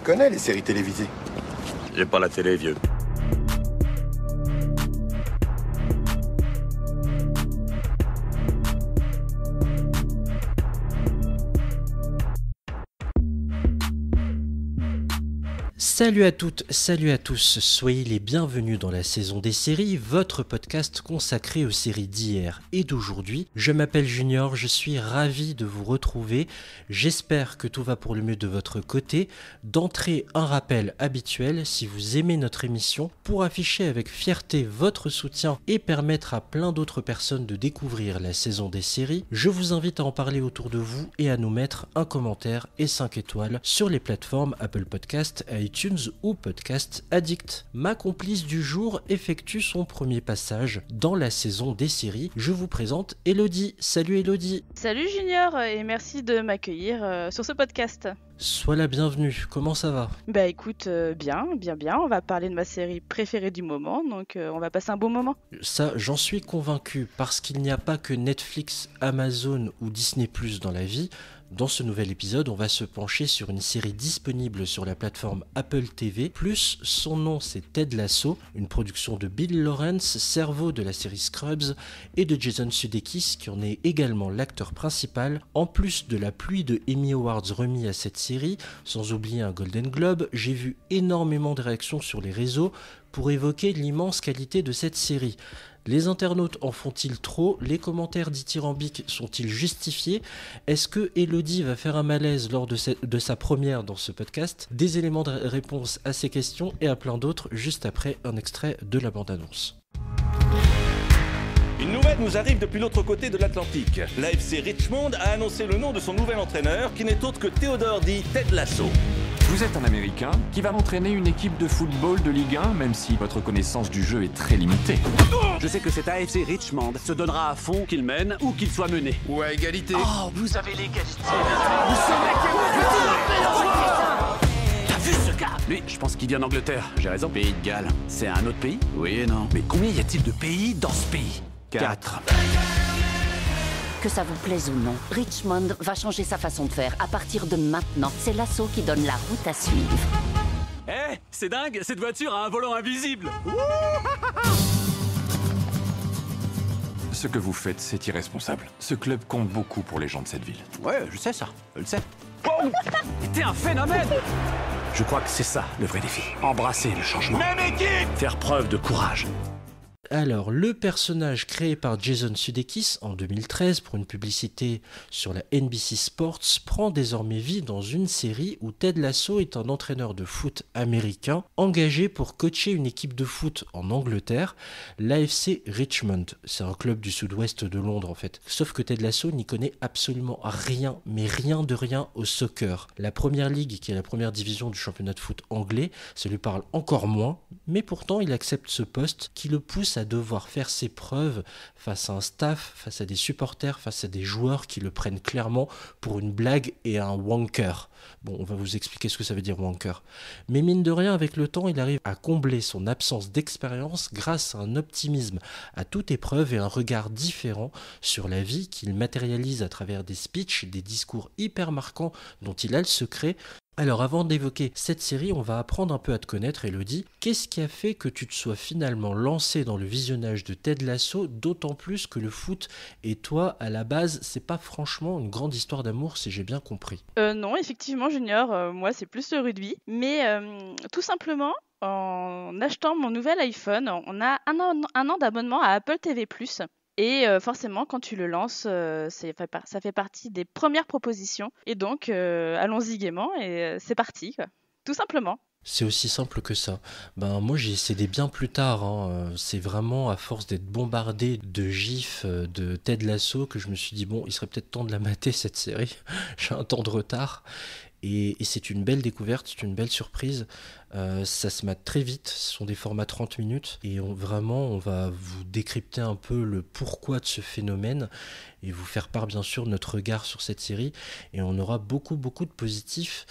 connais les séries télévisées. J'ai pas la télé, vieux. Salut à toutes, salut à tous, soyez les bienvenus dans la saison des séries, votre podcast consacré aux séries d'hier et d'aujourd'hui. Je m'appelle Junior, je suis ravi de vous retrouver, j'espère que tout va pour le mieux de votre côté. D'entrée, un rappel habituel, si vous aimez notre émission, pour afficher avec fierté votre soutien et permettre à plein d'autres personnes de découvrir la saison des séries, je vous invite à en parler autour de vous et à nous mettre un commentaire et 5 étoiles sur les plateformes Apple Podcast, iTunes ou Podcast Addict. Ma complice du jour effectue son premier passage dans la saison des séries. Je vous présente Elodie. Salut Elodie. Salut Junior et merci de m'accueillir sur ce podcast. Sois la bienvenue, comment ça va ? Bah écoute, bien, on va parler de ma série préférée du moment, donc on va passer un bon moment. Ça, j'en suis convaincu, parce qu'il n'y a pas que Netflix, Amazon ou Disney+ dans la vie. Dans ce nouvel épisode, on va se pencher sur une série disponible sur la plateforme Apple TV+. Son nom, c'est Ted Lasso, une production de Bill Lawrence, cerveau de la série Scrubs, et de Jason Sudeikis, qui en est également l'acteur principal. En plus de la pluie de Emmy Awards remis à cette série, sans oublier un Golden Globe, j'ai vu énormément de réactions sur les réseaux pour évoquer l'immense qualité de cette série. Les internautes en font-ils trop ? Les commentaires dithyrambiques sont-ils justifiés ? Est-ce que Elodie va faire un malaise lors de sa première dans ce podcast ? Des éléments de réponse à ces questions et à plein d'autres juste après un extrait de la bande-annonce. Une nouvelle nous arrive depuis l'autre côté de l'Atlantique. L'AFC Richmond a annoncé le nom de son nouvel entraîneur qui n'est autre que Théodore dit Ted Lasso. Vous êtes un Américain qui va entraîner une équipe de football de Ligue 1, même si votre connaissance du jeu est très limitée. Je sais que cet AFC Richmond se donnera à fond qu'il mène ou qu'il soit mené. Ou à égalité. Oh, vous avez l'égalité. T'as vu ce gars ? Lui, je pense qu'il vient d'Angleterre. J'ai raison. Pays de Galles. C'est un autre pays ? Oui et non. Mais combien y a-t-il de pays dans ce pays ? 4. Que ça vous plaise ou non, Richmond va changer sa façon de faire. À partir de maintenant, c'est Lasso qui donne la route à suivre. Eh, c'est dingue, cette voiture a un volant invisible. Ce que vous faites, c'est irresponsable. Ce club compte beaucoup pour les gens de cette ville. Ouais, je sais ça, je le sais. Oh, t'es un phénomène. Je crois que c'est ça, le vrai défi. Embrasser le changement. Même équipe. Faire preuve de courage. Alors, le personnage créé par Jason Sudeikis en 2013 pour une publicité sur la NBC Sports prend désormais vie dans une série où Ted Lasso est un entraîneur de foot américain engagé pour coacher une équipe de foot en Angleterre, l'AFC Richmond. C'est un club du sud-ouest de Londres en fait. Sauf que Ted Lasso n'y connaît absolument rien, mais rien de rien au soccer. La première ligue, qui est la première division du championnat de foot anglais, ça lui parle encore moins, mais pourtant il accepte ce poste qui le pousse à devoir faire ses preuves face à un staff, face à des supporters, face à des joueurs qui le prennent clairement pour une blague et un wanker. Bon, on va vous expliquer ce que ça veut dire wanker. Mais mine de rien, avec le temps, il arrive à combler son absence d'expérience grâce à un optimisme à toute épreuve et un regard différent sur la vie qu'il matérialise à travers des speeches, des discours hyper marquants dont il a le secret. Alors avant d'évoquer cette série, on va apprendre un peu à te connaître, Elodie. Qu'est-ce qui a fait que tu te sois finalement lancé dans le visionnage de Ted Lasso, d'autant plus que le foot et toi, à la base, c'est pas franchement une grande histoire d'amour, si j'ai bien compris. Non, effectivement Junior, moi c'est plus le rugby, mais tout simplement, en achetant mon nouvel iPhone, on a un an d'abonnement à Apple TV+. Et forcément, quand tu le lances, ça fait partie des premières propositions. Et donc, allons-y gaiement et c'est parti, quoi. Tout simplement. C'est aussi simple que ça. Moi j'ai cédé bien plus tard, c'est vraiment à force d'être bombardé de gifs de Ted Lasso que je me suis dit bon, il serait peut-être temps de la mater cette série, j'ai un temps de retard. Et c'est une belle découverte, c'est une belle surprise. Ça se mate très vite, ce sont des formats 30 minutes. Et on va vous décrypter un peu le pourquoi de ce phénomène et vous faire part bien sûr de notre regard sur cette série. Et on aura beaucoup de positifs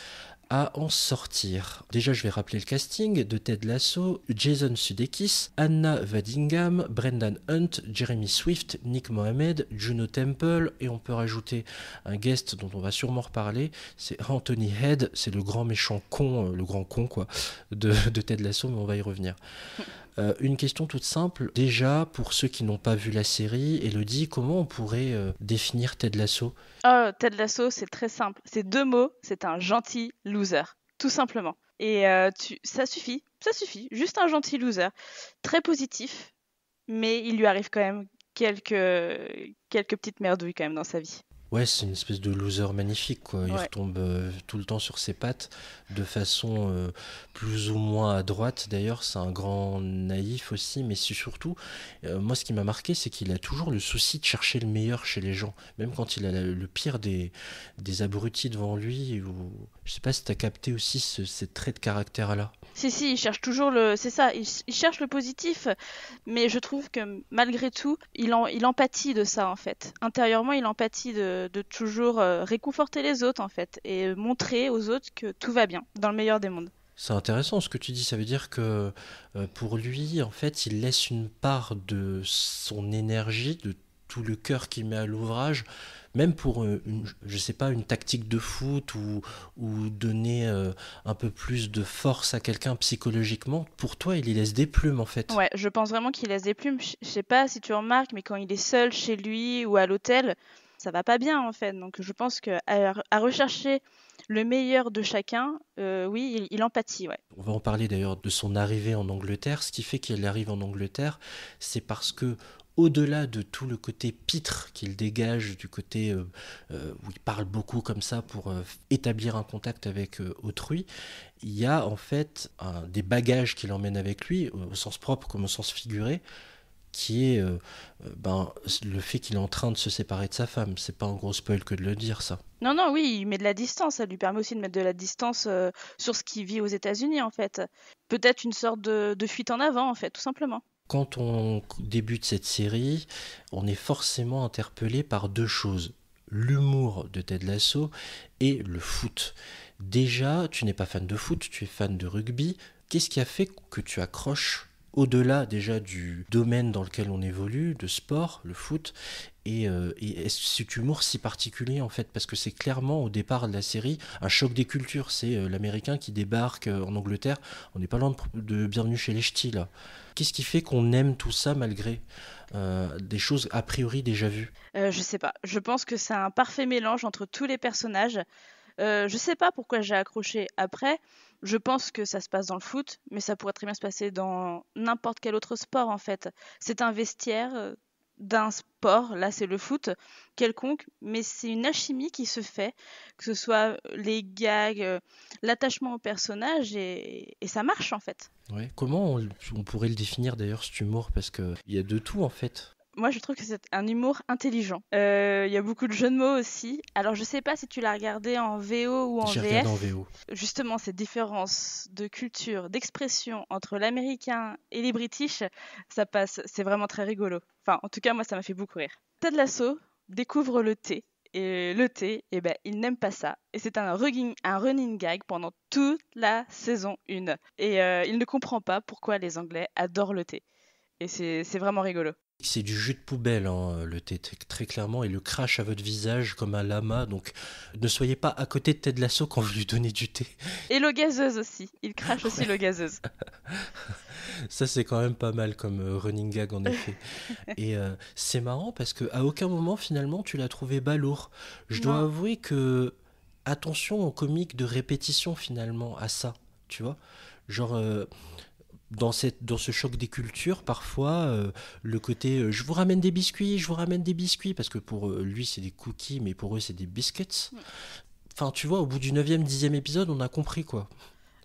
à en sortir. Déjà, je vais rappeler le casting de Ted Lasso: Jason Sudeikis, Anna Waddingham, Brendan Hunt, Jeremy Swift, Nick Mohammed, Juno Temple, et on peut rajouter un guest dont on va sûrement reparler, c'est Anthony Head, c'est le grand méchant con, le grand con quoi, de Ted Lasso, mais on va y revenir. Une question toute simple, déjà pour ceux qui n'ont pas vu la série, Elodie, comment on pourrait définir Ted Lasso ? Oh, Ted Lasso, c'est très simple. C'est 2 mots, c'est un gentil loser, tout simplement. Et ça suffit, juste un gentil loser. Très positif, mais il lui arrive quand même quelques petites merdouilles quand même dans sa vie. Ouais, c'est une espèce de loser magnifique, quoi. Il Ouais. retombe tout le temps sur ses pattes, de façon plus ou moins à droite. D'ailleurs, c'est un grand naïf aussi, mais c'est surtout, moi, ce qui m'a marqué, c'est qu'il a toujours le souci de chercher le meilleur chez les gens. Même quand il a le pire des abrutis devant lui, ou je sais pas si t'as capté aussi ces traits de caractère-là. Si, il cherche toujours c'est ça, il cherche le positif, mais je trouve que malgré tout, il empathie de ça en fait. Intérieurement, il empathie de toujours réconforter les autres en fait, et montrer aux autres que tout va bien, dans le meilleur des mondes. C'est intéressant ce que tu dis, ça veut dire que pour lui, en fait, il laisse une part de son énergie, de tout le cœur qu'il met à l'ouvrage, même pour je sais pas, une tactique de foot ou donner un peu plus de force à quelqu'un psychologiquement. Pour toi, il y laisse des plumes en fait. Ouais, je pense vraiment qu'il laisse des plumes. Je sais pas si tu remarques, mais quand il est seul chez lui ou à l'hôtel, ça va pas bien en fait. Donc je pense que à rechercher le meilleur de chacun, oui, il empathie, ouais. On va en parler d'ailleurs de son arrivée en Angleterre. Ce qui fait qu'il arrive en Angleterre, c'est parce que au-delà de tout le côté pitre qu'il dégage, du côté où il parle beaucoup comme ça pour établir un contact avec autrui, il y a en fait des bagages qu'il emmène avec lui, au sens propre comme au sens figuré, qui est le fait qu'il est en train de se séparer de sa femme. C'est pas un gros spoil que de le dire, ça. Non, oui, il met de la distance. Ça lui permet aussi de mettre de la distance sur ce qu'il vit aux États-Unis, en fait. Peut-être une sorte de fuite en avant, en fait, tout simplement. Quand on débute cette série, on est forcément interpellé par 2 choses. L'humour de Ted Lasso et le foot. Déjà, tu n'es pas fan de foot, tu es fan de rugby. Qu'est-ce qui a fait que tu accroches au-delà déjà du domaine dans lequel on évolue, de sport, le foot, et cet humour si particulier en fait, parce que c'est clairement au départ de la série un choc des cultures, c'est l'Américain qui débarque en Angleterre, on n'est pas loin de Bienvenue chez les Ch'tis là. Qu'est-ce qui fait qu'on aime tout ça malgré des choses a priori déjà vues? Je sais pas, je pense que c'est un parfait mélange entre tous les personnages. Je sais pas pourquoi j'ai accroché après. Je pense que ça se passe dans le foot, mais ça pourrait très bien se passer dans n'importe quel autre sport en fait. C'est un vestiaire d'un sport, là c'est le foot, quelconque, mais c'est une alchimie qui se fait, que ce soit les gags, l'attachement au personnage, et ça marche en fait. Ouais. Comment on pourrait le définir d'ailleurs cet humour, parce qu'il y a de tout en fait. Moi, je trouve que c'est un humour intelligent. Il y a beaucoup de jeux de mots aussi. Alors, je sais pas si tu l'as regardé en VO ou en J'ai VF. regardé en VO. Justement, ces différences de culture, d'expression entre l'américain et les british, ça passe. C'est vraiment très rigolo. Enfin, en tout cas, moi, ça m'a fait beaucoup rire. Ted Lasso découvre le thé. Et le thé, il n'aime pas ça. Et c'est un running gag pendant toute la saison 1. Et il ne comprend pas pourquoi les Anglais adorent le thé. Et c'est vraiment rigolo. C'est du jus de poubelle, hein, le thé, très clairement, et le crache à votre visage comme un lama, donc ne soyez pas à côté de Ted Lasso quand vous lui donnez du thé. Et l'eau gazeuse aussi, il crache aussi l'eau gazeuse. Ça c'est quand même pas mal comme running gag en effet. Et c'est marrant parce qu'à aucun moment finalement tu l'as trouvé balourd. Je dois avouer que, attention aux comiques de répétition finalement, à ça, tu vois, genre... Dans ce choc des cultures, parfois, le côté je vous ramène des biscuits, parce que pour lui c'est des cookies, mais pour eux c'est des biscuits. Enfin, tu vois, au bout du 9e, 10e épisode, on a compris quoi.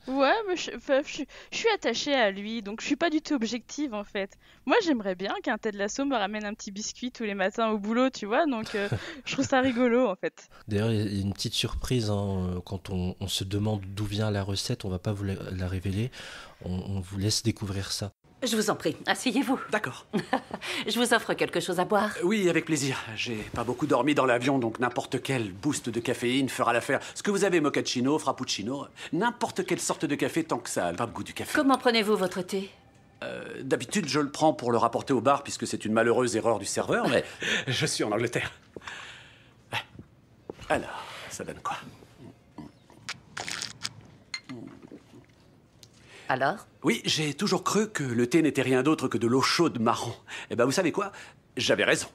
Ouais, mais je suis attachée à lui, donc je suis pas du tout objective en fait. Moi j'aimerais bien qu'un Ted Lasso me ramène un petit biscuit tous les matins au boulot, tu vois, donc je trouve ça rigolo en fait. D'ailleurs, il y a une petite surprise, hein, quand on se demande d'où vient la recette, on va pas vous la révéler, on vous laisse découvrir ça. Je vous en prie, asseyez-vous. D'accord. Je vous offre quelque chose à boire. Oui, avec plaisir. J'ai pas beaucoup dormi dans l'avion, donc n'importe quel boost de caféine fera l'affaire. Ce que vous avez, mochaccino, frappuccino, n'importe quelle sorte de café tant que ça a pas le goût du café. Comment prenez-vous votre thé? D'habitude, je le prends pour le rapporter au bar puisque c'est une malheureuse erreur du serveur, mais je suis en Angleterre. Alors, ça donne quoi? Alors? Oui, j'ai toujours cru que le thé n'était rien d'autre que de l'eau chaude marron. Eh ben, vous savez quoi? J'avais raison.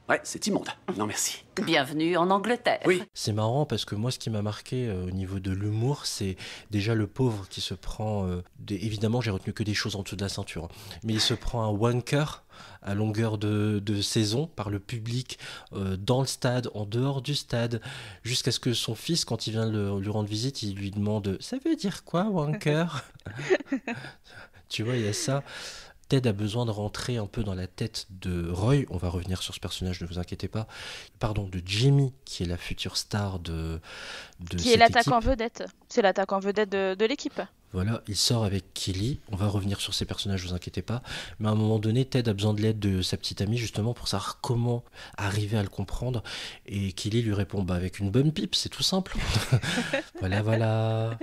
Ouais, c'est immonde. Non, merci. Bienvenue en Angleterre. Oui. C'est marrant parce que moi, ce qui m'a marqué au niveau de l'humour, c'est déjà le pauvre qui se prend... Évidemment, j'ai retenu que des choses en dessous de la ceinture. Mais il se prend un wanker à longueur de saison par le public, dans le stade, en dehors du stade, jusqu'à ce que son fils, quand il vient lui rendre visite, il lui demande « Ça veut dire quoi, wanker ?» Tu vois, il y a ça. Ted a besoin de rentrer un peu dans la tête de Roy. On va revenir sur ce personnage, ne vous inquiétez pas. Pardon, de Jimmy, qui est la future star de qui est l'attaquant vedette. C'est l'attaquant vedette de l'équipe. Voilà, il sort avec Kelly. On va revenir sur ces personnages, ne vous inquiétez pas. Mais à un moment donné, Ted a besoin de l'aide de sa petite amie, justement, pour savoir comment arriver à le comprendre. Et Kelly lui répond, bah, avec une bonne pipe, c'est tout simple. Voilà.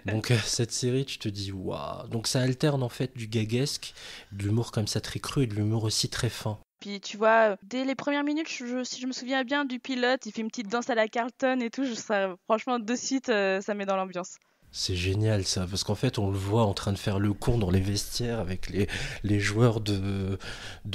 Donc, cette série, tu te dis, waouh. Donc, ça alterne, en fait, du gaguesque, de l'humour comme ça très cru et de l'humour aussi très fin. Puis tu vois, dès les premières minutes, si je me souviens bien du pilote, il fait une petite danse à la Carlton et tout. Franchement, de suite, ça met dans l'ambiance. C'est génial ça, parce qu'en fait on le voit en train de faire le con dans les vestiaires avec les joueurs de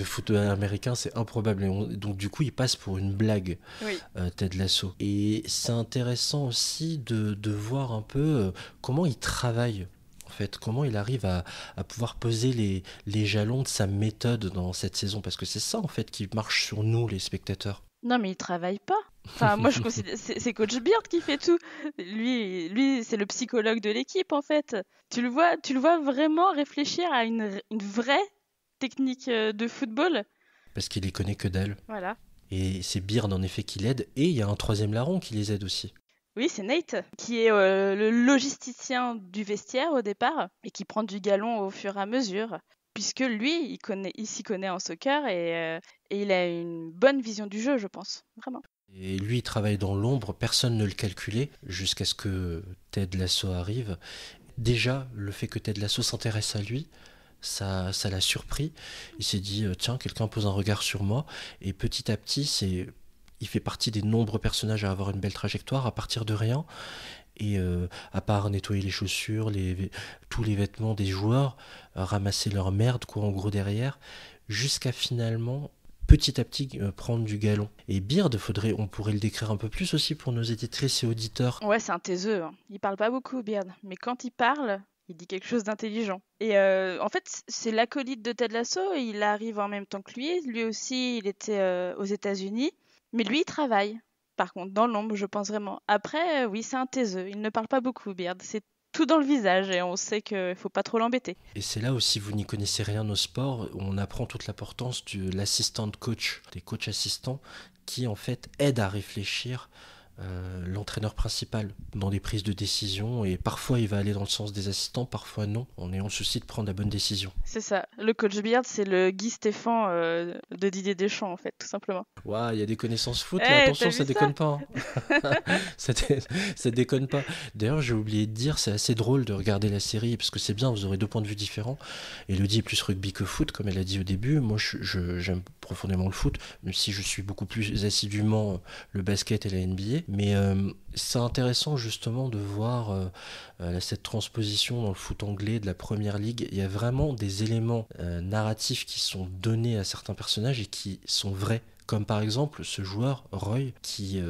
foot américain, c'est improbable. Donc du coup il passe pour une blague, oui. Ted Lasso. Et c'est intéressant aussi de voir un peu comment il travaille. En fait, comment il arrive à pouvoir poser les jalons de sa méthode dans cette saison, parce que c'est ça en fait qui marche sur nous les spectateurs. Non mais il travaille pas. Enfin moi je considère c'est Coach Beard qui fait tout. Lui c'est le psychologue de l'équipe en fait. Tu le vois vraiment réfléchir à une vraie technique de football. Parce qu'il y connaît que dalle. Voilà. Et c'est Beard en effet qui l'aide, et il y a un troisième larron qui les aide aussi. Oui, c'est Nate, qui est le logisticien du vestiaire au départ, et qui prend du galon au fur et à mesure, puisque lui, il s'y connaît en soccer, et il a une bonne vision du jeu, je pense, vraiment. Et lui, il travaille dans l'ombre, personne ne le calculait, jusqu'à ce que Ted Lasso arrive. Déjà, le fait que Ted Lasso s'intéresse à lui, ça l'a surpris. Il s'est dit, tiens, quelqu'un pose un regard sur moi, et petit à petit, il fait partie des nombreux personnages à avoir une belle trajectoire à partir de rien. Et à part nettoyer les chaussures, tous les vêtements des joueurs, ramasser leur merde, quoi, en gros derrière, jusqu'à finalement, petit à petit, prendre du galon. Et Beard, on pourrait le décrire un peu plus aussi pour nos éditrices et auditeurs. Ouais, c'est un taiseux. Hein. Il parle pas beaucoup, Beard. Mais quand il parle, il dit quelque chose d'intelligent. Et en fait, c'est l'acolyte de Ted Lasso. Il arrive en même temps que lui. Lui aussi, il était aux États-Unis. Mais lui, il travaille. Par contre, dans l'ombre, je pense vraiment. Après, oui, c'est un taiseux. Il ne parle pas beaucoup, Beard. C'est tout dans le visage et on sait qu'il ne faut pas trop l'embêter. Et c'est là où, si vous n'y connaissez rien au sport, on apprend toute l'importance de l'assistant coach, des coachs assistants, qui en fait aident à réfléchir l'entraîneur principal dans les prises de décision, et parfois il va aller dans le sens des assistants, parfois non, en ayant le souci de prendre la bonne décision. C'est ça, le coach Beard, c'est le Guy Stéphane de Didier Deschamps en fait, tout simplement. Waouh, il y a des connaissances foot, là, attention, ça déconne pas. Hein. ça déconne pas. D'ailleurs, j'ai oublié de dire, c'est assez drôle de regarder la série, parce que c'est bien, vous aurez deux points de vue différents. Elodie est plus rugby que foot, comme elle a dit au début. Moi, j'aime profondément le foot, même si je suis beaucoup plus assidûment le basket et la NBA. Mais c'est intéressant justement de voir cette transposition dans le foot anglais de la Première Ligue. Il y a vraiment des éléments narratifs qui sont donnés à certains personnages et qui sont vrais. Comme par exemple ce joueur, Roy, qui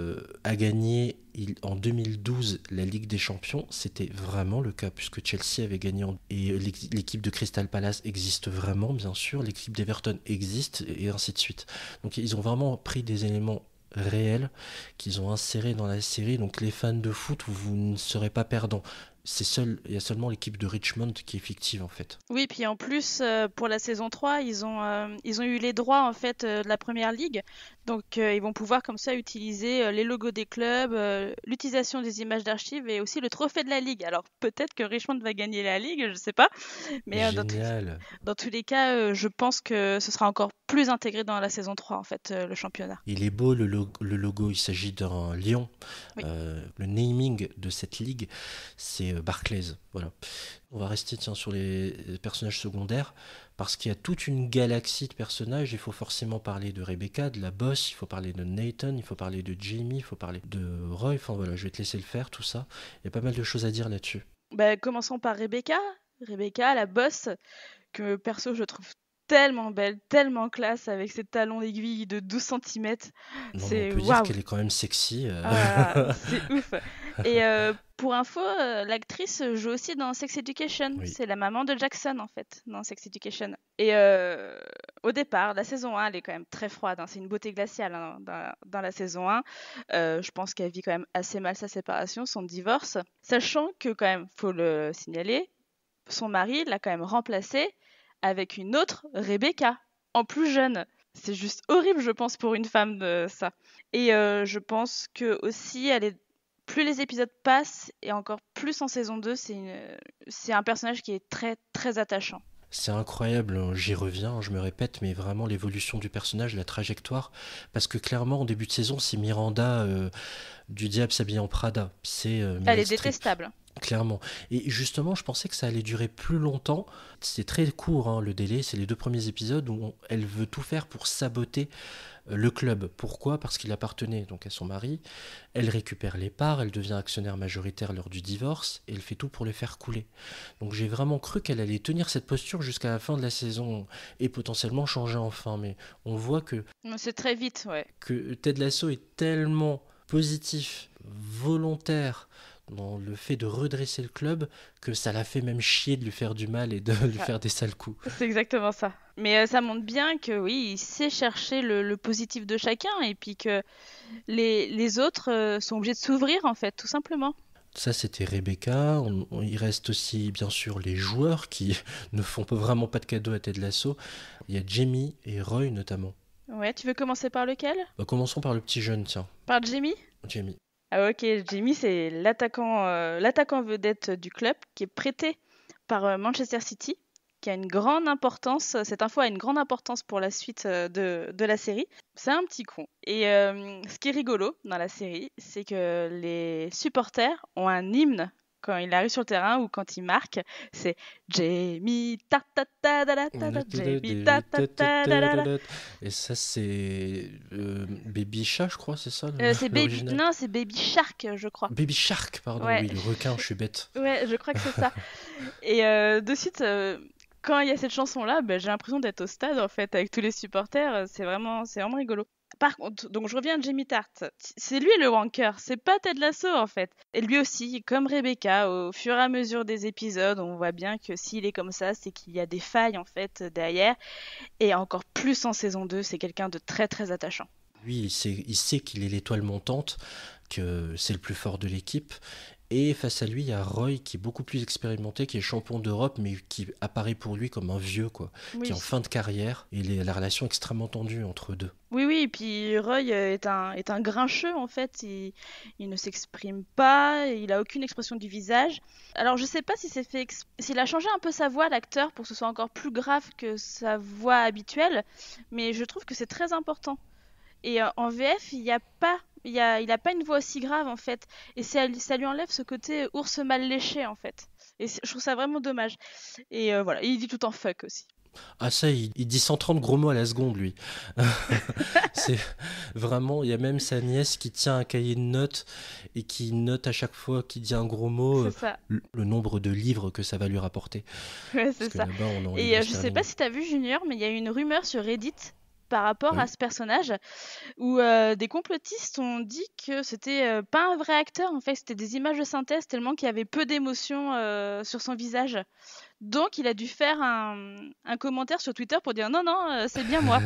a gagné en 2012 la Ligue des Champions. C'était vraiment le cas, puisque Chelsea avait gagné. Et l'équipe de Crystal Palace existe vraiment, bien sûr. L'équipe d'Everton existe, et ainsi de suite. Donc ils ont vraiment pris des éléments réels qu'ils ont insérés dans la série. Donc les fans de foot, vous ne serez pas perdants. Il y a seulement l'équipe de Richmond qui est fictive en fait. Oui, puis en plus pour la saison 3, ils ont eu les droits en fait de la Première Ligue. Donc ils vont pouvoir comme ça utiliser les logos des clubs, l'utilisation des images d'archives et aussi le trophée de la Ligue. Alors peut-être que Richmond va gagner la Ligue, je sais pas. Mais Génial. dans tous les cas, je pense que ce sera encore plus intégré dans la saison 3, en fait, le championnat. Il est beau le logo, il s'agit d'un lion. Oui. Le naming de cette ligue, c'est Barclays. Voilà. On va rester sur les personnages secondaires, parce qu'il y a toute une galaxie de personnages. Il faut forcément parler de Rebecca, de la boss, il faut parler de Nathan, il faut parler de Jamie, il faut parler de Roy. Enfin voilà, je vais te laisser le faire, tout ça. Il y a pas mal de choses à dire là-dessus. Commençons par Rebecca. Rebecca, la boss, que perso je trouve tellement belle, tellement classe, avec ses talons d'aiguille de 12 cm. Non, C'est on peut dire qu'elle est quand même sexy. C'est ouf. Et pour info, l'actrice joue aussi dans Sex Education. Oui. C'est la maman de Jackson, en fait, dans Sex Education. Et au départ, la saison 1, elle est quand même très froide. C'est une beauté glaciale dans la saison 1. Je pense qu'elle vit quand même assez mal sa séparation, son divorce. Sachant que, quand même, faut le signaler, son mari l'a quand même remplacée avec une autre, Rebecca, en plus jeune. C'est juste horrible, je pense, pour une femme de ça. Et je pense que aussi, plus les épisodes passent, et encore plus en saison 2, c'est un personnage qui est très, très attachant. C'est incroyable, j'y reviens, je me répète, mais vraiment l'évolution du personnage, la trajectoire, parce que clairement, en début de saison, c'est Miranda du diable s'habille en Prada. Elle est détestable. Clairement. Et justement, je pensais que ça allait durer plus longtemps. C'est très court, le délai. C'est les 2 premiers épisodes où elle veut tout faire pour saboter le club. Pourquoi ? Parce qu'il appartenait donc à son mari. Elle récupère les parts, elle devient actionnaire majoritaire lors du divorce et elle fait tout pour les faire couler. Donc j'ai vraiment cru qu'elle allait tenir cette posture jusqu'à la fin de la saison et potentiellement changer enfin. Mais on voit que C'est très vite, ouais. Que Ted Lasso est tellement positif, volontaire dans le fait de redresser le club, que ça l'a fait même chier de lui faire du mal et de lui faire des sales coups. C'est exactement ça. Mais ça montre bien que oui, il sait chercher le positif de chacun et puis que les autres sont obligés de s'ouvrir en fait, tout simplement. Ça, c'était Rebecca. Il reste aussi, bien sûr, les joueurs qui ne font vraiment pas de cadeaux à Ted Lasso. Il y a Jamie et Roy, notamment. Ouais, tu veux commencer par lequel ? Commençons par le petit jeune, tiens. Par Jamie ? Jamie. Ah ok, Jamie c'est l'attaquant vedette du club qui est prêté par Manchester City, qui a une grande importance, cette info a une grande importance pour la suite de la série. C'est un petit con. Et ce qui est rigolo dans la série, c'est que les supporters ont un hymne quand il arrive sur le terrain ou quand il marque, c'est Jamie ta ta ta ta ta ta Jamie ta ta ta ta ta. Et ça c'est Baby Shark, je crois, c'est ça c'est Baby Shark, je crois. Baby Shark, pardon, ouais. Oui, le requin, je suis bête. Ouais, je crois que c'est ça. Et de suite, quand il y a cette chanson-là, j'ai l'impression d'être au stade en fait avec tous les supporters. C'est vraiment rigolo. Par contre, donc je reviens à Jamie Tart. C'est lui le wanker, c'est pas Ted Lasso en fait. Et lui aussi, comme Rebecca, au fur et à mesure des épisodes, on voit bien que s'il est comme ça, c'est qu'il y a des failles en fait derrière. Et encore plus en saison 2, c'est quelqu'un de très très attachant. Lui, il sait qu'il est l'étoile montante, que c'est le plus fort de l'équipe. Et face à lui, il y a Roy qui est beaucoup plus expérimenté, qui est champion d'Europe, mais qui apparaît pour lui comme un vieux, quoi, qui est en fin de carrière. Et la relation est extrêmement tendue entre eux deux. Oui, et puis Roy est un grincheux en fait. Il ne s'exprime pas, il a aucune expression du visage. Alors je sais pas si s'il a changé un peu sa voix, l'acteur, pour que ce soit encore plus grave que sa voix habituelle, mais je trouve que c'est très important. Et en VF, il a pas une voix aussi grave en fait, et ça lui enlève ce côté ours mal léché en fait. Et je trouve ça vraiment dommage. Et voilà, il dit tout en fuck aussi. Ah ça, il dit 130 gros mots à la seconde, lui. C'est vraiment, il y a même sa nièce qui tient un cahier de notes et qui note à chaque fois qu'il dit un gros mot le nombre de livres que ça va lui rapporter. Ouais, c'est ça. Et je sais pas si t'as vu Junior, mais il y a une rumeur sur Reddit par rapport à ce personnage où des complotistes ont dit que c'était pas un vrai acteur, en fait c'était des images de synthèse tellement qu'il y avait peu d'émotion sur son visage. Donc il a dû faire un commentaire sur Twitter pour dire non, c'est bien moi.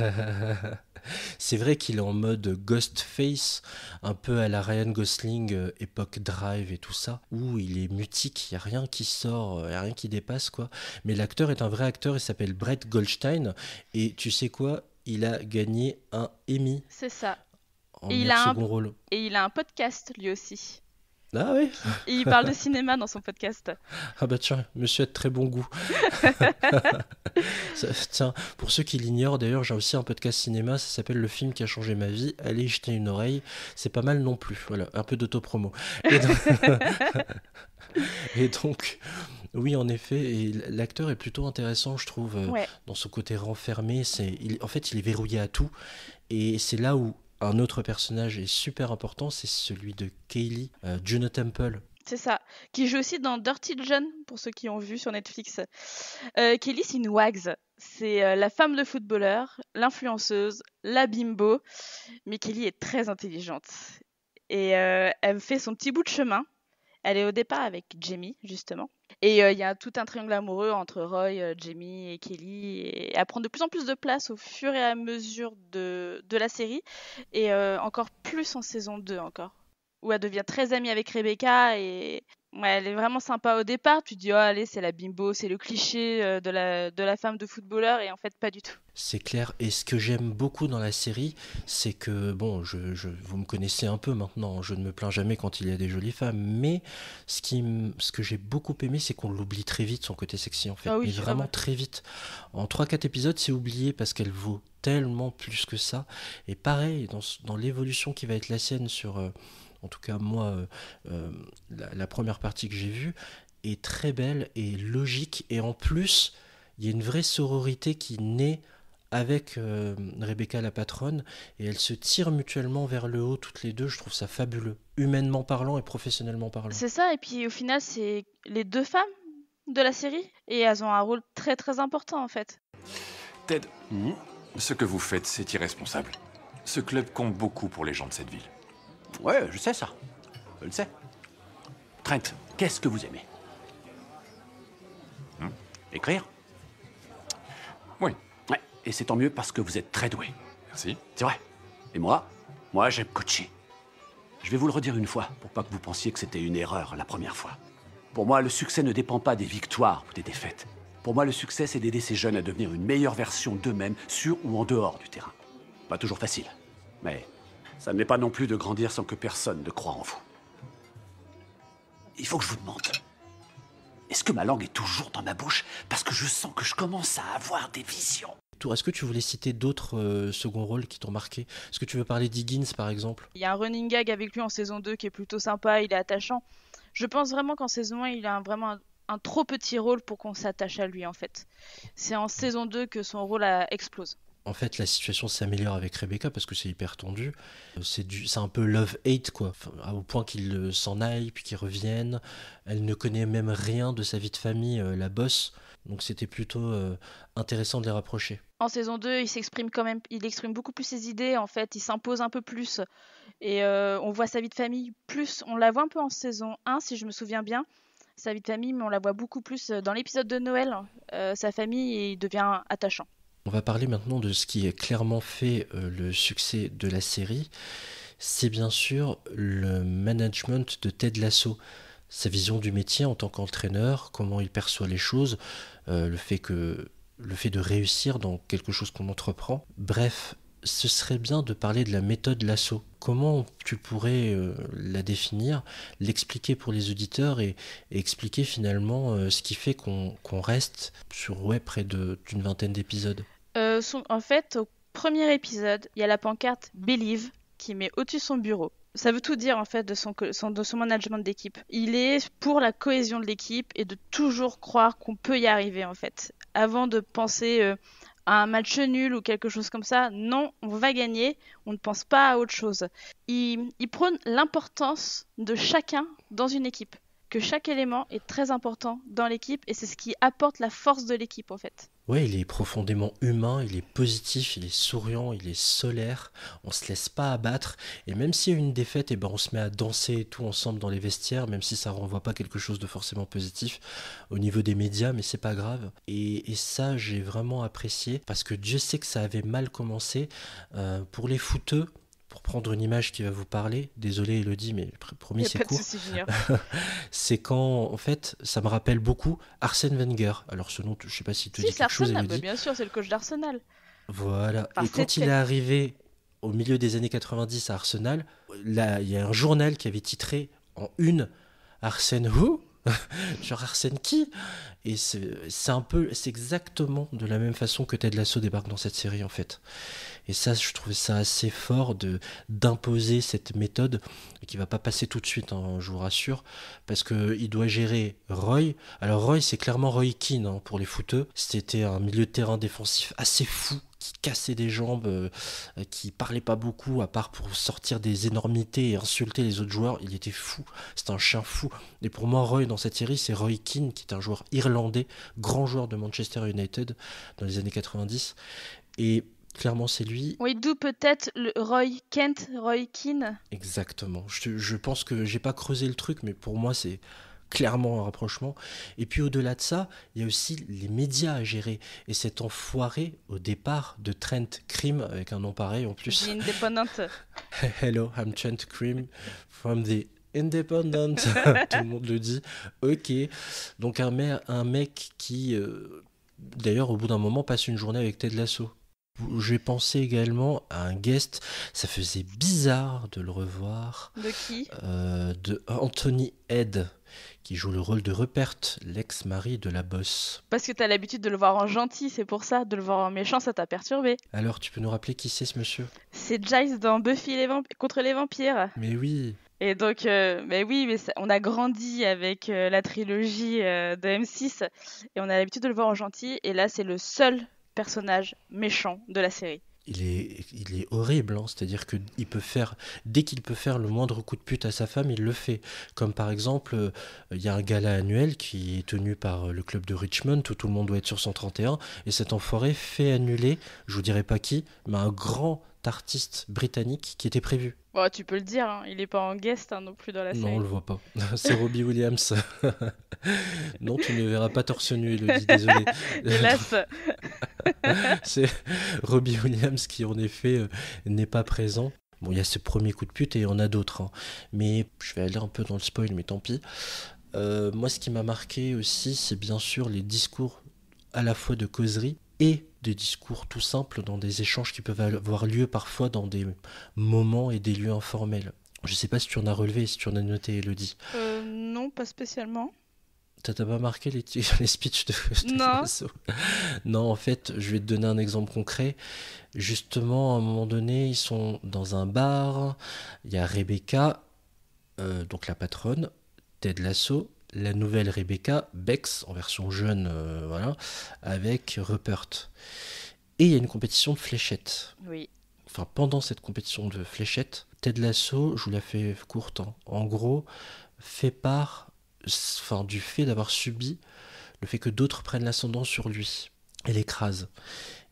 C'est vrai qu'il est en mode ghost face, un peu à la Ryan Gosling, époque Drive et tout ça, où il est mutique, il n'y a rien qui sort, il n'y a rien qui dépasse, quoi. Mais l'acteur est un vrai acteur, il s'appelle Brett Goldstein, et tu sais quoi ? il a gagné un Emmy C'est ça. en Et il meilleur a second rôle. Et il a un podcast lui aussi. Ah oui. Et il parle de cinéma dans son podcast. Ah bah tiens, monsieur a de très bon goût. Tiens, pour ceux qui l'ignorent, d'ailleurs, j'ai aussi un podcast cinéma, ça s'appelle Le film qui a changé ma vie. Allez y jeter une oreille, c'est pas mal non plus. Voilà, un peu d'autopromo. Et donc, oui, en effet, et l'acteur est plutôt intéressant, je trouve, Ouais. dans son côté renfermé. En fait, il est verrouillé à tout. Et c'est là où un autre personnage est super important, c'est celui de Kaylee, Juno Temple. C'est ça. Qui joue aussi dans Dirty John, pour ceux qui ont vu sur Netflix. Kelly, c'est une wags. C'est la femme de footballeur, l'influenceuse, la bimbo. Mais Kelly est très intelligente. Et elle fait son petit bout de chemin. Elle est au départ avec Jamie, justement. Et il y a tout un triangle amoureux entre Roy, Jamie et Kelly. Et elle prend de plus en plus de place au fur et à mesure de la série. Et encore plus en saison 2 encore. Où elle devient très amie avec Rebecca. Et ouais, elle est vraiment sympa au départ. Tu te dis, oh allez, c'est la bimbo, c'est le cliché de la femme de footballeur. Et en fait, pas du tout. C'est clair. Et ce que j'aime beaucoup dans la série, c'est que, bon, vous me connaissez un peu maintenant, je ne me plains jamais quand il y a des jolies femmes, mais ce que j'ai beaucoup aimé, c'est qu'on l'oublie très vite, son côté sexy en fait. Ah oui, Mais c'est vraiment vrai. très vite. En 3-4 épisodes, c'est oublié parce qu'elle vaut tellement plus que ça. Et pareil, dans l'évolution qui va être la sienne sur, en tout cas moi, la première partie que j'ai vue, est très belle et logique. Et en plus, il y a une vraie sororité qui naît avec Rebecca la patronne, et elles se tirent mutuellement vers le haut toutes les deux. Je trouve ça fabuleux, humainement parlant et professionnellement parlant. C'est ça. Et puis au final, c'est les deux femmes de la série. Et elles ont un rôle très très important en fait. Ted, ce que vous faites, c'est irresponsable. Ce club compte beaucoup pour les gens de cette ville. Ouais, je sais ça. Je le sais. Trent, qu'est-ce que vous aimez? Écrire? Oui, Ouais, et c'est tant mieux parce que vous êtes très doué. merci. C'est vrai. Et moi j'aime coacher. Je vais vous le redire une fois, pour pas que vous pensiez que c'était une erreur la première fois. Pour moi, le succès ne dépend pas des victoires ou des défaites. Pour moi, le succès, c'est d'aider ces jeunes à devenir une meilleure version d'eux-mêmes, sur ou en dehors du terrain. Pas toujours facile, mais ça ne l'est pas non plus de grandir sans que personne ne croie en vous. Il faut que je vous demande, est-ce que ma langue est toujours dans ma bouche? Parce que je sens que je commence à avoir des visions. Est-ce que tu voulais citer d'autres seconds rôles qui t'ont marqué? Est-ce que tu veux parler d'Higgins par exemple? Il y a un running gag avec lui en saison 2 qui est plutôt sympa, il est attachant. Je pense vraiment qu'en saison 1, il a vraiment un trop petit rôle pour qu'on s'attache à lui en fait. C'est en saison 2 que son rôle explose. En fait, la situation s'améliore avec Rebecca parce que c'est hyper tendu. C'est un peu love-hate, quoi. Enfin, au point qu'il s'en aille, puis qu'il revienne. Elle ne connaît même rien de sa vie de famille, la bosse. Donc c'était plutôt intéressant de les rapprocher. En saison 2, il s'exprime quand même, il exprime beaucoup plus ses idées en fait, il s'impose un peu plus. Et on voit sa vie de famille plus, on la voit un peu en saison 1 si je me souviens bien, sa vie de famille, mais on la voit beaucoup plus dans l'épisode de Noël. Sa famille, il devient attachant. On va parler maintenant de ce qui a clairement fait le succès de la série. C'est bien sûr le management de Ted Lasso. Sa vision du métier en tant qu'entraîneur, comment il perçoit les choses, le fait de réussir dans quelque chose qu'on entreprend. Bref, ce serait bien de parler de la méthode Lasso. Comment tu pourrais la définir, l'expliquer pour les auditeurs et expliquer finalement ce qui fait qu'on reste sur près d'une vingtaine d'épisodes. En fait, au premier épisode, il y a la pancarte Believe qui met au-dessus de son bureau. Ça veut tout dire en fait de son management d'équipe. Il est pour la cohésion de l'équipe et de toujours croire qu'on peut y arriver en fait. Avant de penser à un match nul ou quelque chose comme ça, non, on va gagner, on ne pense pas à autre chose. Il prône l'importance de chacun dans une équipe, que chaque élément est très important dans l'équipe et c'est ce qui apporte la force de l'équipe en fait. Ouais, il est profondément humain, il est positif, il est souriant, il est solaire, on se laisse pas abattre, et même s'il y a une défaite, on se met à danser et tout ensemble dans les vestiaires, même si ça renvoie pas quelque chose de forcément positif au niveau des médias, mais c'est pas grave. Et ça, j'ai vraiment apprécié, parce que Dieu sait que ça avait mal commencé. Pour les footeux, pour prendre une image qui va vous parler, désolé Elodie, mais promis c'est court. C'est quand, en fait, ça me rappelle beaucoup Arsène Wenger. Alors ce nom, je sais pas si tu dis quelque chose, Elodie. Bien sûr, c'est le coach d'Arsenal. Voilà. Enfin, Et quand il est arrivé au milieu des années 90 à Arsenal, là, il y a un journal qui avait titré en une Arsène who genre Arsène qui? Et c'est exactement de la même façon que Ted Lasso débarque dans cette série en fait. Et ça, je trouvais ça assez fort d'imposer cette méthode qui va pas passer tout de suite, hein, je vous rassure, parce que il doit gérer Roy. Alors Roy, c'est clairement Roy Keane, hein, pour les footeux. C'était un milieu de terrain défensif assez fou, qui cassait des jambes, qui parlait pas beaucoup, à part pour sortir des énormités et insulter les autres joueurs. Il était fou, c'était un chien fou. Et pour moi, Roy dans cette série, c'est Roy Keane, qui est un joueur irlandais, grand joueur de Manchester United dans les années 90. Et clairement, c'est lui. Oui, d'où peut-être le Roy Kent, Roy Keane. Exactement. Je pense que j'ai pas creusé le truc, mais pour moi, c'est clairement un rapprochement. Et puis au-delà de ça, il y a aussi les médias à gérer. Et cet enfoiré au départ de Trent Cream, avec un nom pareil en plus. The Independent. Hello, I'm Trent Cream from the Independent. Tout le monde le dit. Ok. Donc un mec qui, d'ailleurs, au bout d'un moment, passe une journée avec Ted Lasso. J'ai pensé également à un guest, ça faisait bizarre de le revoir. De qui? De Anthony Head, qui joue le rôle de Rupert, l'ex-mari de la boss. Parce que t'as l'habitude de le voir en gentil, c'est pour ça. De le voir en méchant, ça t'a perturbé. Alors, tu peux nous rappeler qui c'est ce monsieur? C'est Giles dans Buffy contre les vampires. Mais oui. Et donc, on a grandi avec la trilogie de M6 et on a l'habitude de le voir en gentil. Et là, c'est le seul personnage méchant de la série. Il est horrible, hein. C'est-à-dire que dès qu'il peut faire le moindre coup de pute à sa femme, il le fait. Comme par exemple, il y a un gala annuel qui est tenu par le club de Richmond, où tout le monde doit être sur 131, et cet enfoiré fait annuler, je vous dirai pas qui, mais un grand artiste britannique qui était prévu. Bon, tu peux le dire, hein, il est pas en guest non plus dans la série. Non, on le voit pas. C'est Robbie Williams. Non, tu ne verras pas torse nu, Elodie, désolé. Hélas. C'est Robbie Williams qui, en effet, n'est pas présent. Bon, il y a ce premier coup de pute et il y en a d'autres, hein. Mais je vais aller un peu dans le spoil, mais tant pis. Moi, ce qui m'a marqué aussi, c'est bien sûr les discours à la fois de causerie et des discours tout simples dans des échanges qui peuvent avoir lieu parfois dans des moments et des lieux informels. Je sais pas si tu en as relevé, si tu en as noté, Elodie. Non, pas spécialement. T'as pas marqué les speeches de Non. Non, en fait, je vais te donner un exemple concret. Justement, à un moment donné, ils sont dans un bar. Il y a Rebecca, donc la patronne, Ted Lasso, la nouvelle Rebecca, Bex, en version jeune, voilà, avec Rupert. Et il y a une compétition de fléchettes. Oui. Enfin, pendant cette compétition de fléchettes, Ted Lasso, je vous la fais courte, hein, en gros, fait part du fait d'avoir subi le fait que d'autres prennent l'ascendant sur lui et l'écrasent.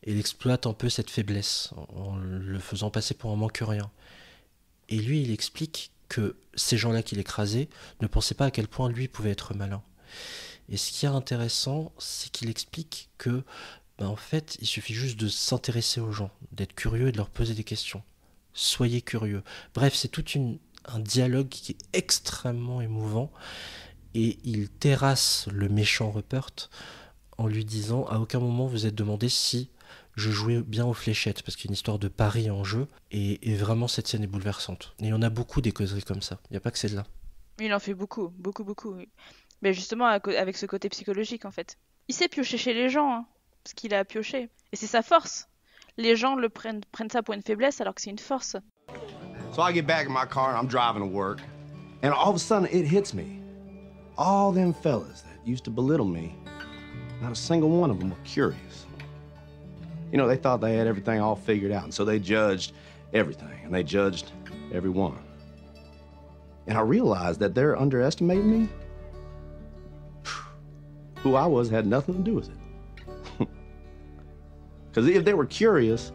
Et il exploite un peu cette faiblesse en le faisant passer pour un manque-rien. Et lui, il explique que ces gens-là qui l'écrasaient ne pensaient pas à quel point lui pouvait être malin. Et ce qui est intéressant, c'est qu'il explique que, en fait, il suffit juste de s'intéresser aux gens, d'être curieux et de leur poser des questions. Soyez curieux. Bref, c'est tout un dialogue qui est extrêmement émouvant. Et il terrasse le méchant Rupert en lui disant « À aucun moment vous êtes demandé si je jouais bien aux fléchettes » parce qu'il y a une histoire de pari en jeu. Et vraiment, cette scène est bouleversante. Et il y en a beaucoup des causeries comme ça. Il n'y a pas que celle-là. Il en fait beaucoup. Mais justement, avec ce côté psychologique, en fait. Il sait piocher chez les gens, hein, ce qu'il a pioché. Et c'est sa force. Les gens prennent ça pour une faiblesse alors que c'est une force. So I get back in my car and I'm driving to work. And all of a sudden it hits me. All them fellas that used to belittle me, not a single one of them were curious. You know, they thought they had everything all figured out, and so they judged everything, and they judged everyone. And I realized that they're underestimating me. Who I was had nothing to do with it. Because if they were curious,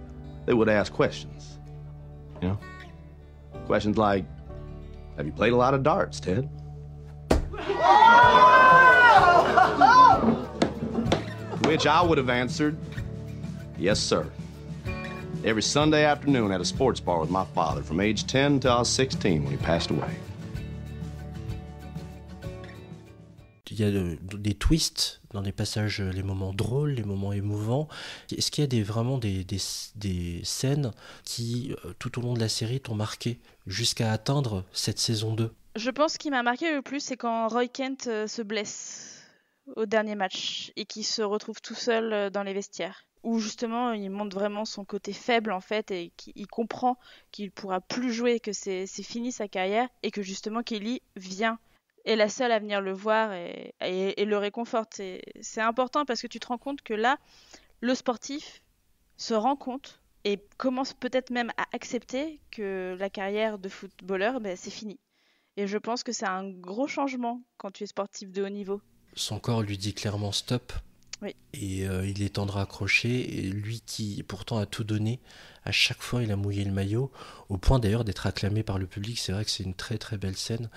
they would ask questions. You know? Questions like, have you played a lot of darts, Ted? To which I would have answered, yes, sir. Every Sunday afternoon at a sports bar with my father from age 10 till I was 16 when he passed away. il y a des twists dans les passages, les moments drôles, les moments émouvants. Est-ce qu'il y a vraiment des scènes qui, tout au long de la série, t'ont marqué jusqu'à atteindre cette saison 2? Je pense qu'il m'a marqué le plus, c'est quand Roy Kent se blesse au dernier match et qu'il se retrouve tout seul dans les vestiaires. Où justement, il montre vraiment son côté faible en fait et qu'il comprend qu'il pourra plus jouer, que c'est fini sa carrière et que justement Kelly vient, est la seule à venir le voir et le réconforte. C'est important parce que tu te rends compte que là, le sportif se rend compte et commence peut-être même à accepter que la carrière de footballeur, c'est fini. Et je pense que c'est un gros changement quand tu es sportif de haut niveau. Son corps lui dit clairement stop. Oui. Et il est temps de raccrocher. Et lui qui pourtant a tout donné, à chaque fois il a mouillé le maillot, au point d'ailleurs d'être acclamé par le public. C'est vrai que c'est une très très belle scène.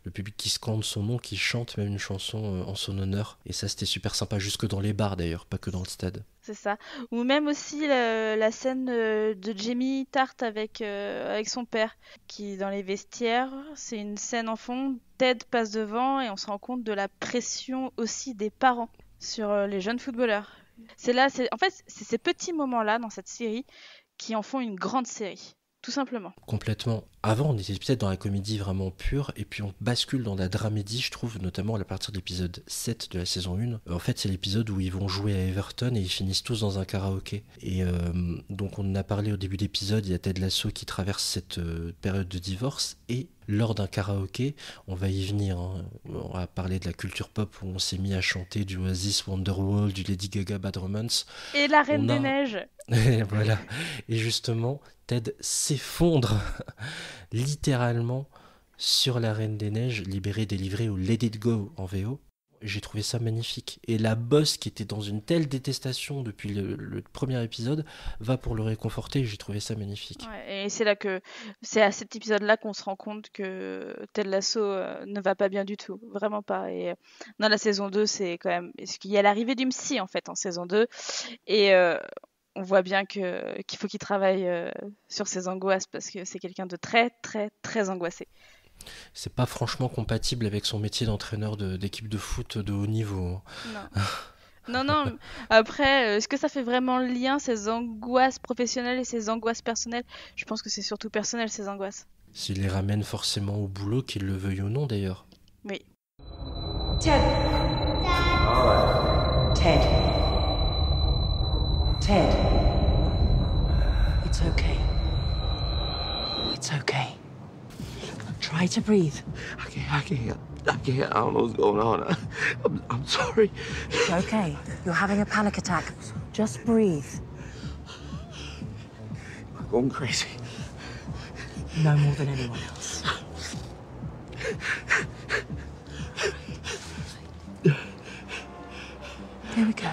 Le public qui scande son nom, qui chante même une chanson en son honneur. Et ça c'était super sympa, jusque dans les bars d'ailleurs, pas que dans le stade. C'est ça. Ou même aussi la scène de Jamie Tart avec son père, qui dans les vestiaires, c'est une scène en fond. Ted passe devant et on se rend compte de la pression aussi des parents sur les jeunes footballeurs. En fait, c'est ces petits moments-là dans cette série qui en font une grande série, tout simplement. Complètement. Avant, on était peut-être dans la comédie vraiment pure, et puis on bascule dans la dramédie, je trouve, notamment à partir de l'épisode 7 de la saison 1. En fait, c'est l'épisode où ils vont jouer à Everton et ils finissent tous dans un karaoké. Et donc, on en a parlé au début d'épisode, il y a Ted Lasso qui traverse cette période de divorce, et lors d'un karaoké, on va y venir, hein. On va parler de la culture pop où on s'est mis à chanter du Oasis, Wonderwall, du Lady Gaga, Bad Romance. Et la Reine des Neiges. Et voilà. Et justement, Ted s'effondre littéralement sur la Reine des Neiges, libérée, délivrée, ou Let It Go en VO. J'ai trouvé ça magnifique. Et la boss, qui était dans une telle détestation depuis le premier épisode, va pour le réconforter. J'ai trouvé ça magnifique. Ouais, et c'est à cet épisode-là qu'on se rend compte que Ted Lasso ne va pas bien du tout. Vraiment pas. Et dans la saison 2, c'est quand même... Parce qu'il y a l'arrivée du psy, en fait, en saison 2. Et on voit bien qu'il faut qu'il travaille sur ses angoisses parce que c'est quelqu'un de très, très, très angoissé. C'est pas franchement compatible avec son métier d'entraîneur d'équipe de foot de haut niveau. Non. Après, est-ce que ça fait vraiment le lien, ses angoisses professionnelles et ses angoisses personnelles? Je pense que c'est surtout personnel, ces angoisses. S'il les ramène forcément au boulot, qu'il le veuille ou non d'ailleurs. Oui. Ted. Ted. Ted. It's okay. It's okay. Try to breathe. I can't. I don't know what's going on. I'm sorry. It's okay. You're having a panic attack. Just breathe. I'm going crazy. No more than anyone else. There we go.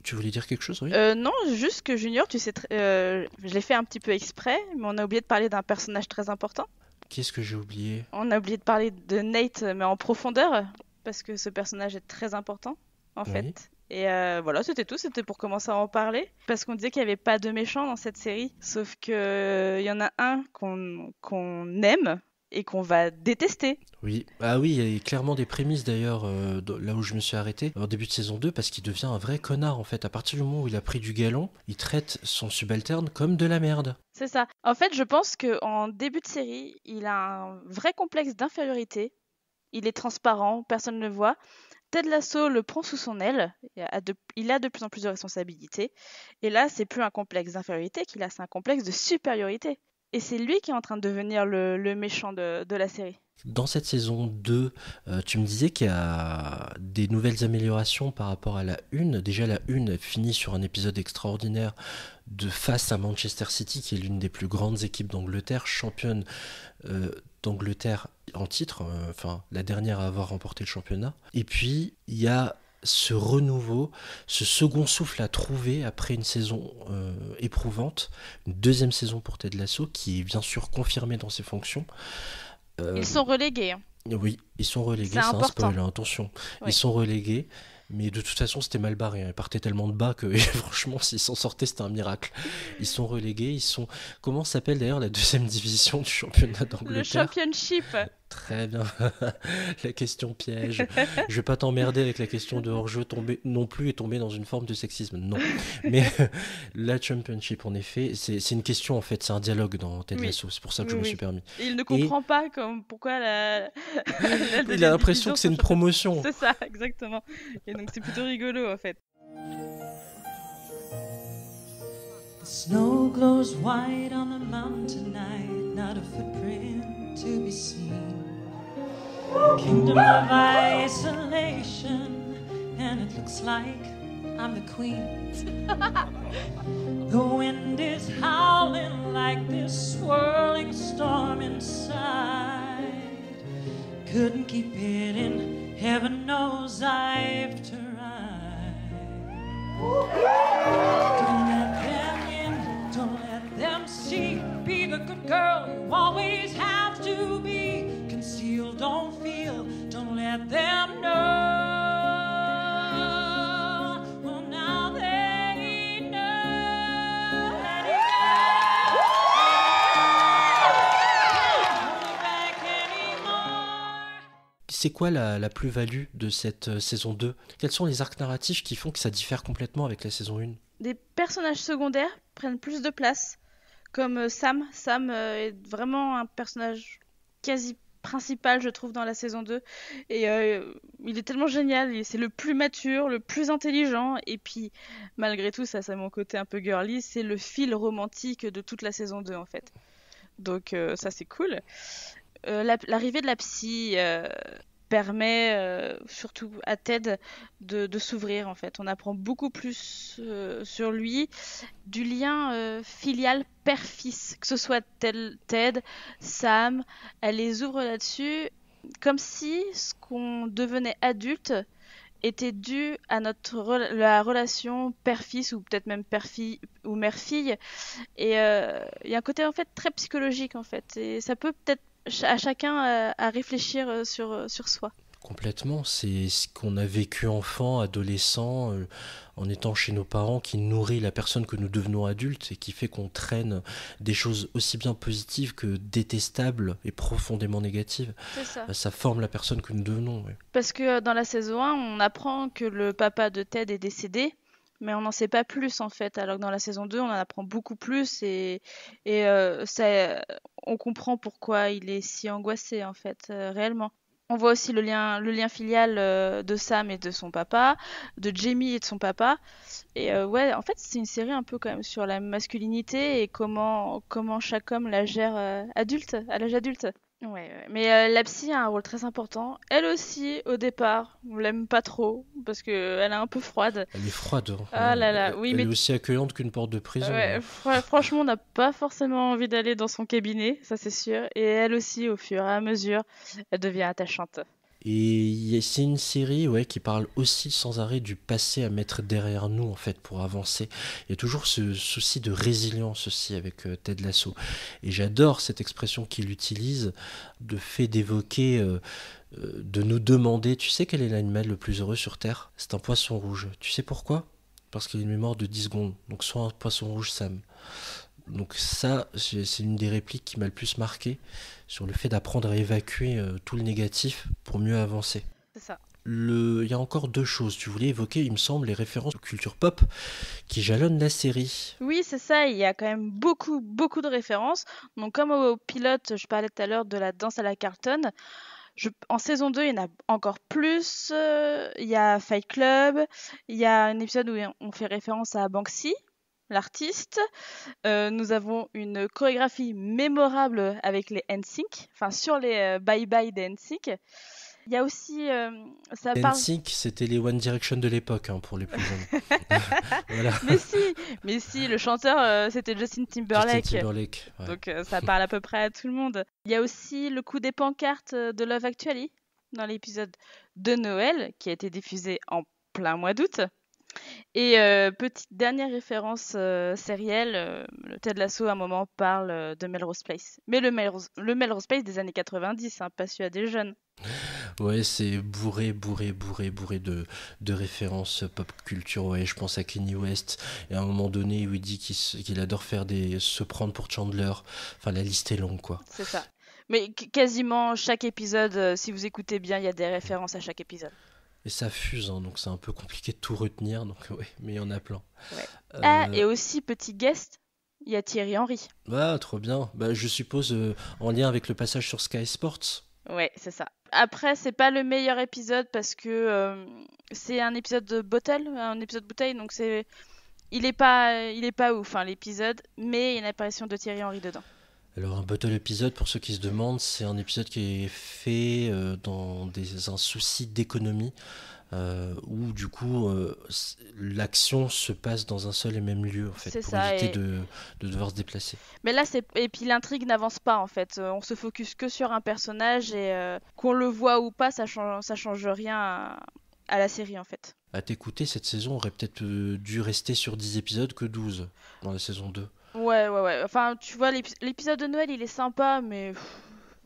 Tu voulais dire quelque chose, oui? Non, juste que Junior, tu sais, je l'ai fait un petit peu exprès, mais on a oublié de parler d'un personnage très important. Qu'est-ce que j'ai oublié? On a oublié de parler de Nate, mais en profondeur, parce que ce personnage est très important, en fait. Et voilà, c'était tout, c'était pour commencer à en parler. Parce qu'on disait qu'il n'y avait pas de méchants dans cette série, sauf qu'il y en a un qu'on aime et qu'on va détester. Oui, ah oui, il y a clairement des prémices d'ailleurs, là où je me suis arrêté, au début de saison 2, parce qu'il devient un vrai connard en fait. À partir du moment où il a pris du galon, il traite son subalterne comme de la merde. C'est ça. En fait, je pense qu'en début de série, il a un vrai complexe d'infériorité. Il est transparent, personne ne le voit. Ted Lasso le prend sous son aile, il a de plus en plus de responsabilités. Et là, c'est plus un complexe d'infériorité qu'il a, c'est un complexe de supériorité. Et c'est lui qui est en train de devenir le méchant de la série. Dans cette saison 2, tu me disais qu'il y a des nouvelles améliorations par rapport à la 1. Déjà, la 1 finit sur un épisode extraordinaire face à Manchester City, qui est l'une des plus grandes équipes d'Angleterre, championne d'Angleterre en titre, la dernière à avoir remporté le championnat. Et puis, il y a ce renouveau, ce second souffle à trouver après une saison éprouvante, une deuxième saison pour Ted Lasso, qui est bien sûr confirmée dans ses fonctions. Ils sont relégués. Hein. Oui, ils sont relégués, c'est un spoil, attention. Oui. Ils sont relégués, mais de toute façon c'était mal barré. Ils partaient tellement de bas que franchement, s'ils s'en sortaient, c'était un miracle. Ils sont relégués, comment s'appelle d'ailleurs la deuxième division du championnat d'Angleterre? Le Championship. Très bien. La question piège. Je vais pas t'emmerder avec la question de hors-jeu tomber non plus et tomber dans une forme de sexisme. Non. Mais la championship, en effet, c'est une question en fait. C'est un dialogue dans Ted Oui. Lasso. C'est pour ça que je Oui, me oui. suis permis. Et il ne comprend pas pourquoi Il a l'impression que c'est une promotion. C'est ça, exactement. Et donc c'est plutôt rigolo en fait. The snow glows white on the mountain tonight, not a footprint to be seen. Kingdom of isolation, and it looks like I'm the queen. The wind is howling like this swirling storm inside. Couldn't keep it in, heaven knows I've tried. Don't let them in, don't let them see. Be the good girl you always have to be. Conceal, don't feel, don't let them know. Well, now they know. Let it go. Can't hold it back anymore. C'est quoi la plus-value de cette saison 2 ? Quels sont les arcs narratifs qui font que ça diffère complètement avec la saison 1 ? Des personnages secondaires prennent plus de place, comme Sam. Sam est vraiment un personnage quasi principal, je trouve, dans la saison 2. Et il est tellement génial, c'est le plus mature, le plus intelligent. Et puis, malgré tout, ça c'est mon côté un peu girly, c'est le fil romantique de toute la saison 2, en fait. Donc ça, c'est cool. L'arrivée de la psy permet surtout à Ted de s'ouvrir, en fait. On apprend beaucoup plus sur lui, du lien filial père-fils, que ce soit Ted, Sam, elle les ouvre là-dessus, comme si ce qu'on devenait adulte était dû à la relation père-fils, ou peut-être même père-fille ou mère-fille. Et il y a un côté en fait très psychologique, en fait, et ça peut peut-être à chacun à réfléchir sur soi. Complètement, c'est ce qu'on a vécu enfant, adolescent, en étant chez nos parents, qui nourrit la personne que nous devenons adultes et qui fait qu'on traîne des choses aussi bien positives que détestables et profondément négatives. C'est ça. Ça forme la personne que nous devenons. Ouais. Parce que dans la saison 1, on apprend que le papa de Ted est décédé, mais on n'en sait pas plus en fait. Alors que dans la saison 2, on en apprend beaucoup plus et on comprend pourquoi il est si angoissé en fait, réellement. On voit aussi le lien filial de Sam et de son papa, de Jamie et de son papa. Et ouais, en fait, c'est une série un peu quand même sur la masculinité et comment chaque homme la gère à l'âge adulte. Ouais. Mais la psy a un rôle très important. Elle aussi, au départ, on l'aime pas trop parce qu'elle est un peu froide. Elle est froide. Hein. Ah là là, oui, elle mais est aussi accueillante qu'une porte de prison. Ouais, franchement, on n'a pas forcément envie d'aller dans son cabinet, ça c'est sûr. Et elle aussi, au fur et à mesure, elle devient attachante. Et c'est une série qui parle aussi sans arrêt du passé à mettre derrière nous en fait pour avancer. Il y a toujours ce souci de résilience aussi avec Ted Lasso. Et j'adore cette expression qu'il utilise, de fait d'évoquer, de nous demander, tu sais quel est l'animal le plus heureux sur Terre ? C'est un poisson rouge. Tu sais pourquoi ? Parce qu'il a une mémoire de 10 secondes. Donc soit un poisson rouge, Sam. Donc ça, c'est une des répliques qui m'a le plus marqué sur le fait d'apprendre à évacuer tout le négatif pour mieux avancer. C'est ça. Il y a encore deux choses. Tu voulais évoquer, il me semble, les références aux culture pop qui jalonnent la série. Oui, c'est ça. Il y a quand même beaucoup de références. Donc comme au pilote, je parlais tout à l'heure de la danse à la Carlton. En saison 2, il y en a encore plus. Il y a Fight Club. Il y a un épisode où on fait référence à Banksy, l'artiste. Nous avons une chorégraphie mémorable avec les NSYNC, enfin sur les Bye Bye des NSYNC. Il y a aussi NSYNC, c'était les One Direction de l'époque, pour les plus jeunes. Voilà. Mais si, le chanteur c'était Justin Timberlake. Ouais. Donc ça parle à peu près à tout le monde. Il y a aussi le coup des pancartes de Love Actually dans l'épisode de Noël qui a été diffusé en plein mois d'août. Et petite dernière référence sérielle, le Ted Lasso à un moment parle de Melrose Place. Mais le Melrose Place des années 90, pas celui des jeunes. Ouais, c'est bourré de références pop culture. Ouais, je pense à Kanye West. Et à un moment donné où il dit qu'il adore se prendre pour Chandler. Enfin, la liste est longue, quoi. C'est ça. Mais quasiment chaque épisode, si vous écoutez bien, il y a des références à chaque épisode. Et ça fuse, hein, donc c'est un peu compliqué de tout retenir, donc ouais, mais il y en a plein. Ouais. Ah, et aussi, petit guest, il y a Thierry Henry. Ah, trop bien. Bah, je suppose en lien avec le passage sur Sky Sports. Ouais, c'est ça. Après, c'est pas le meilleur épisode parce que c'est un épisode de bouteille, donc il est pas ouf, hein, l'épisode, mais il y a une apparition de Thierry Henry dedans. Alors un bottle épisode, pour ceux qui se demandent, c'est un épisode qui est fait dans un souci d'économie, où du coup l'action se passe dans un seul et même lieu, en fait, C'est pour ça, éviter de devoir se déplacer. Mais là, et puis l'intrigue n'avance pas en fait. On se focus que sur un personnage et qu'on le voit ou pas, ça change rien à la série en fait. À t'écouter, cette saison aurait peut-être dû rester sur 10 épisodes que 12 dans la saison 2. Ouais. Enfin, tu vois, l'épisode de Noël, il est sympa, mais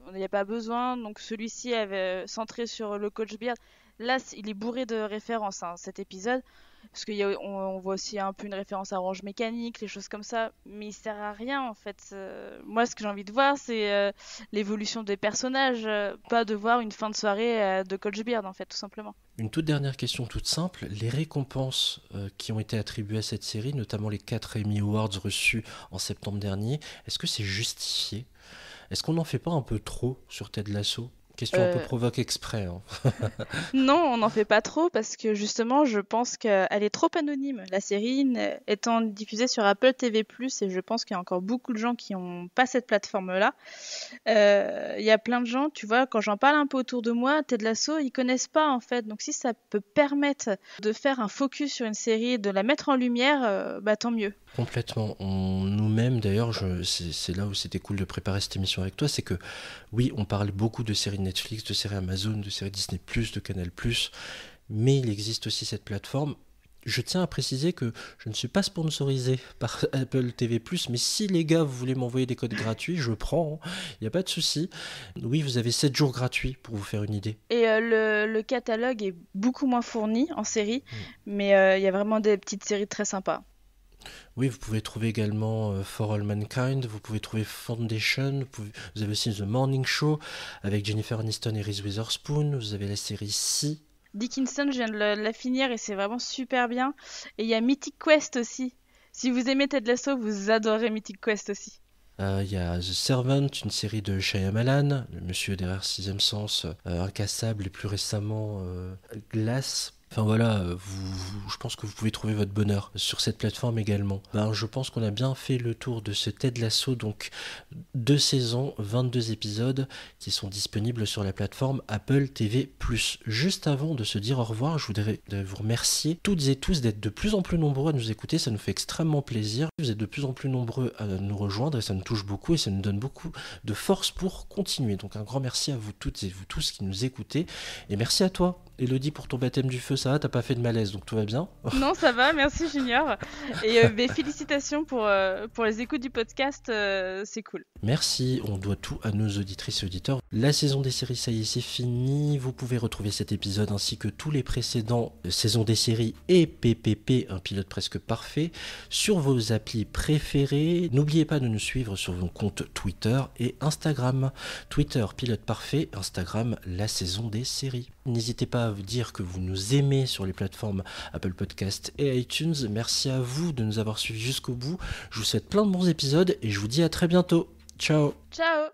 on n'y a pas besoin. Donc celui-ci avait centré sur le coach Beard. Là, il est bourré de références, hein, cet épisode. Parce qu'on voit aussi un peu une référence à Orange Mécanique, les choses comme ça. Mais il sert à rien, en fait. Moi, ce que j'ai envie de voir, c'est l'évolution des personnages. Pas de voir une fin de soirée de Coach Beard, en fait, tout simplement. Une toute dernière question toute simple. Les récompenses qui ont été attribuées à cette série, notamment les 4 Emmy Awards reçus en septembre dernier, est-ce que c'est justifié ? Est-ce qu'on n'en fait pas un peu trop sur Ted Lasso ? Question un peu provoque exprès. Hein. Non, on n'en fait pas trop parce que justement, je pense qu'elle est trop anonyme. La série étant diffusée sur Apple TV+, et je pense qu'il y a encore beaucoup de gens qui n'ont pas cette plateforme-là. Il y a plein de gens, tu vois, quand j'en parle un peu autour de moi, Ted Lasso, ils connaissent pas en fait. Donc si ça peut permettre de faire un focus sur une série, de la mettre en lumière, bah tant mieux. Complètement. Nous-mêmes, d'ailleurs, c'est là où c'était cool de préparer cette émission avec toi, c'est que oui, on parle beaucoup de séries Netflix, de séries Amazon, de séries Disney+, de Canal+, mais il existe aussi cette plateforme. Je tiens à préciser que je ne suis pas sponsorisé par Apple TV+, mais si les gars, vous voulez m'envoyer des codes gratuits, je prends, il n'y a pas de souci. Oui, vous avez 7 jours gratuits pour vous faire une idée. Et le catalogue est beaucoup moins fourni en série, mais il y a vraiment des petites séries très sympas. Oui, vous pouvez trouver également For All Mankind, vous pouvez trouver Foundation, vous avez aussi The Morning Show avec Jennifer Aniston et Reese Witherspoon, vous avez la série Si. Dickinson, je viens de la finir et c'est vraiment super bien. Et il y a Mythic Quest aussi. Si vous aimez Ted Lasso, vous adorez Mythic Quest aussi. Il y a The Servant, une série de Shyamalan, le monsieur derrière Sixième Sens, Incassable et plus récemment Glass. Enfin voilà, je pense que vous pouvez trouver votre bonheur sur cette plateforme également. Je pense qu'on a bien fait le tour de ce Ted Lasso, donc 2 saisons, 22 épisodes qui sont disponibles sur la plateforme Apple TV+. Juste avant de se dire au revoir, je voudrais vous remercier toutes et tous d'être de plus en plus nombreux à nous écouter, ça nous fait extrêmement plaisir. Vous êtes de plus en plus nombreux à nous rejoindre et ça nous touche beaucoup et ça nous donne beaucoup de force pour continuer. Donc un grand merci à vous toutes et vous tous qui nous écoutez et merci à toi. Elodie, pour ton baptême du feu, ça va, t'as pas fait de malaise, donc tout va bien? Non, ça va, merci Junior. Et félicitations pour les écoutes du podcast, c'est cool. Merci, on doit tout à nos auditrices et auditeurs. La saison des séries, ça y est, c'est fini. Vous pouvez retrouver cet épisode ainsi que tous les précédents saisons des séries et PPP, un pilote presque parfait, sur vos applis préférés. N'oubliez pas de nous suivre sur vos comptes Twitter et Instagram. Twitter, pilote parfait, Instagram, la saison des séries. N'hésitez pas à vous dire que vous nous aimez sur les plateformes Apple Podcast et iTunes. Merci à vous de nous avoir suivis jusqu'au bout. Je vous souhaite plein de bons épisodes et je vous dis à très bientôt. Ciao. Ciao.